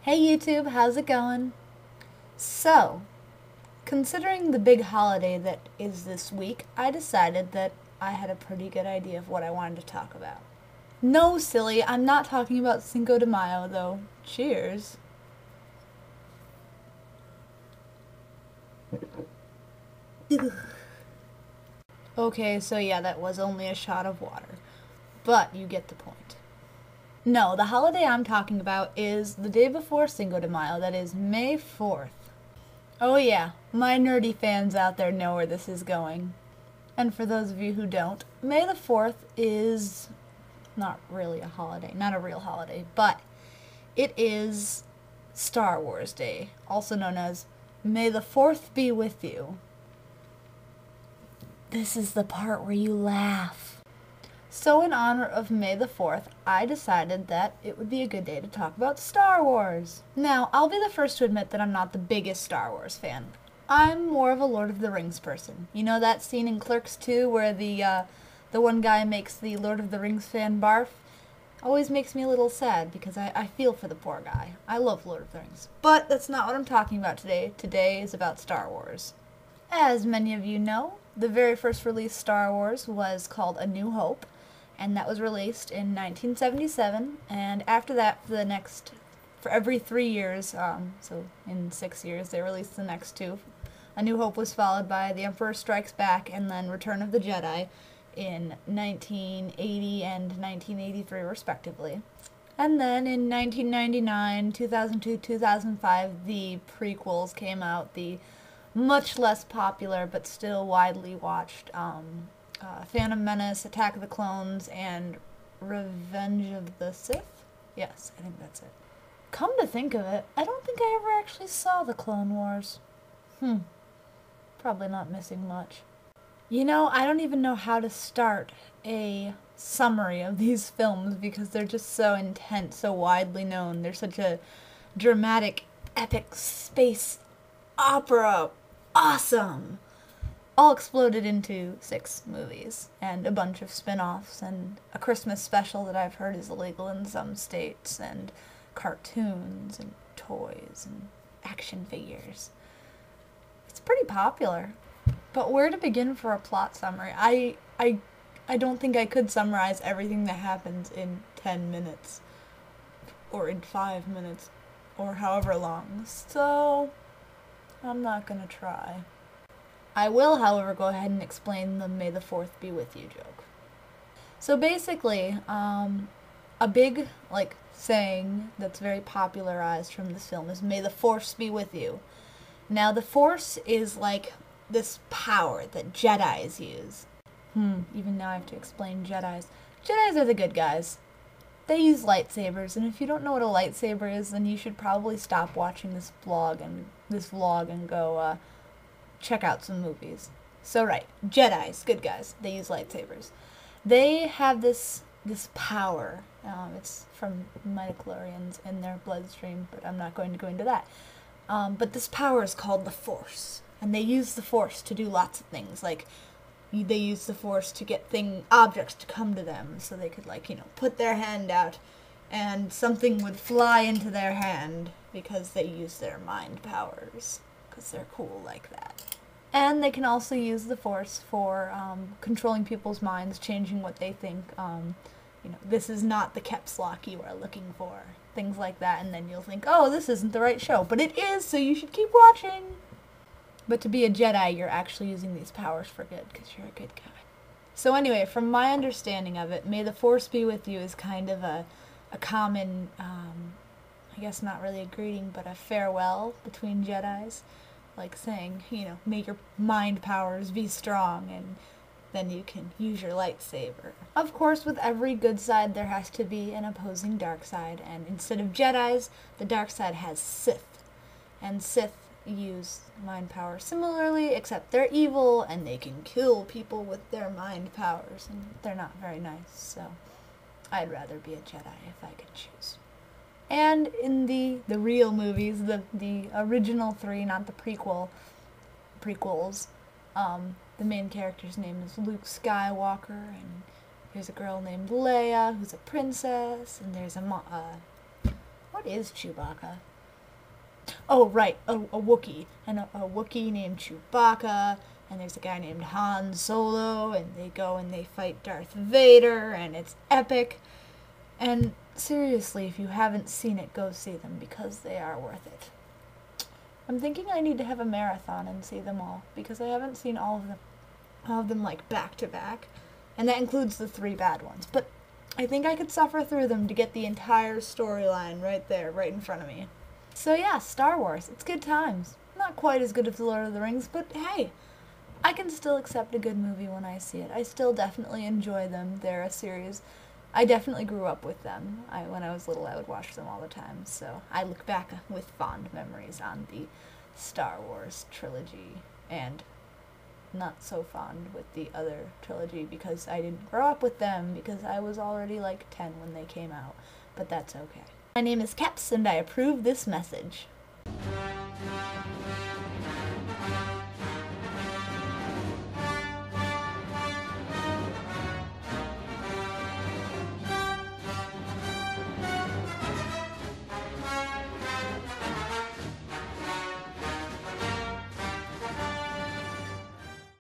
Hey YouTube, how's it going? So, considering the big holiday that is this week, I decided that I had a pretty good idea of what I wanted to talk about. No, silly, I'm not talking about Cinco de Mayo, though. Cheers. Okay, so yeah, that was only a shot of water. But you get the point. No, the holiday I'm talking about is the day before Cinco de Mayo, that is May 4th. Oh yeah, my nerdy fans out there know where this is going. And for those of you who don't, May the 4th is not really a holiday, not a real holiday, but it is Star Wars Day, also known as May the 4th be with you. This is the part where you laugh. So in honor of May the 4th, I decided that it would be a good day to talk about Star Wars. Now, I'll be the first to admit that I'm not the biggest Star Wars fan. I'm more of a Lord of the Rings person. You know that scene in Clerks 2 where the one guy makes the Lord of the Rings fan barf? Always makes me a little sad because I feel for the poor guy. I love Lord of the Rings. But that's not what I'm talking about today. Today is about Star Wars. As many of you know, the very first released Star Wars was called A New Hope, and that was released in 1977, and after that, for every 3 years, so in 6 years, they released the next two. A New Hope was followed by The Emperor Strikes Back, and then Return of the Jedi in 1980 and 1983, respectively. And then in 1999, 2002, 2005, the prequels came out, the much less popular but still widely watched Phantom Menace, Attack of the Clones, and Revenge of the Sith? Yes, I think that's it. Come to think of it, I don't think I ever actually saw the Clone Wars. Probably not missing much. You know, I don't even know how to start a summary of these films because they're just so intense, so widely known. They're such a dramatic, epic space opera. Awesome! All exploded into 6 movies and a bunch of spin-offs and a Christmas special that I've heard is illegal in some states and cartoons and toys and action figures. It's pretty popular. But where to begin for a plot summary? I don't think I could summarize everything that happens in 10 minutes or in 5 minutes or however long. So I'm not gonna try. I will, however, go ahead and explain the May the 4th be with you joke. So basically, a big, saying that's very popularized from this film is May the Force be with you. Now, the Force is like this power that Jedis use. Even now I have to explain Jedis. Jedis are the good guys. They use lightsabers, and if you don't know what a lightsaber is, then you should probably stop watching this vlog and go check out some movies. So right, Jedis, good guys. They use lightsabers. They have this power. It's from midichlorians in their bloodstream, but I'm not going to go into that. But this power is called the Force, and they use the Force to do lots of things. Like, they use the Force to get objects to come to them, so they could, put their hand out, and something would fly into their hand because they use their mind powers, because they're cool like that. And they can also use the Force for controlling people's minds, changing what they think. This is not the Keps Lock you are looking for. Things like that, and then you'll think, oh, this isn't the right show. But it is, so you should keep watching. But to be a Jedi, you're actually using these powers for good, because you're a good guy. So anyway, from my understanding of it, May the Force be with you is kind of a common, I guess not really a greeting, but a farewell between Jedis. Like saying, may your mind powers be strong, and then you can use your lightsaber. Of course, with every good side, there has to be an opposing dark side, and instead of Jedis, the dark side has Sith. And Sith use mind power similarly, except they're evil, and they can kill people with their mind powers, and they're not very nice, so I'd rather be a Jedi if I could choose. And in the real movies, the original 3, not the prequels, the main character's name is Luke Skywalker, and there's a girl named Leia who's a princess, and there's what is Chewbacca? Oh, right, a Wookiee. And a Wookiee named Chewbacca, and there's a guy named Han Solo, and they go and they fight Darth Vader, and it's epic. And seriously, if you haven't seen it, go see them, because they are worth it. I'm thinking I need to have a marathon and see them all, because I haven't seen all of them like back to back, and that includes the 3 bad ones. But I think I could suffer through them to get the entire storyline right there, right in front of me. So yeah, Star Wars, it's good times. Not quite as good as The Lord of the Rings, but hey, I can still accept a good movie when I see it. I still definitely enjoy them. They're a series. I definitely grew up with them. When I was little, I would watch them all the time, so I look back with fond memories on the Star Wars trilogy, and not so fond with the other trilogy because I didn't grow up with them because I was already like 10 when they came out, but that's okay. My name is Keps and I approve this message.